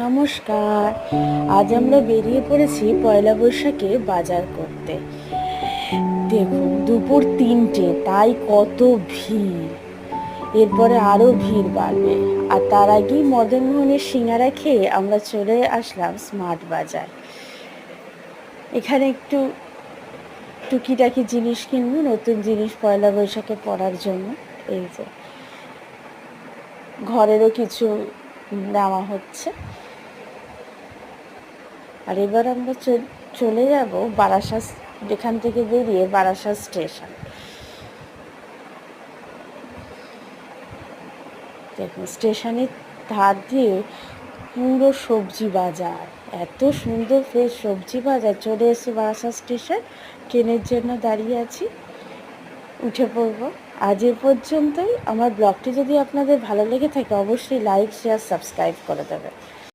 নমস্কার। আজ আমরা বেরিয়ে পড়েছি পয়লা বৈশাখে বাজার করতে। দেখুন দুপুর 3টে, তাই কত ভিড়। এরপরে আরও ভিড় বাড়বে। আর তার আগেই মদন মোহনের সিঙ্গারা খেয়ে আমরা চলে আসলাম স্মার্ট বাজার। এখানে একটু টুকিটাকি জিনিস কিনবো, নতুন জিনিস পয়লা বৈশাখে পরার জন্য। এই যে ঘরেরও কিছু নেওয়া হচ্ছে। আর এবার আমরা চলে যাব বারাসাত, এখান থেকে বেরিয়ে বারাসাত স্টেশন। দেখুন স্টেশনের ধার দিয়ে পুরো সবজি বাজার, এত সুন্দর ফ্রেশ সবজি বাজার। চলে এসে বারাসাত স্টেশন, ট্রেনের জন্য দাঁড়িয়ে আছি, উঠে পড়ব। আজ এ পর্যন্তই। আমার ব্লগটি যদি আপনাদের ভালো লেগে থাকে অবশ্যই লাইক, শেয়ার, সাবস্ক্রাইব করে দেবেন।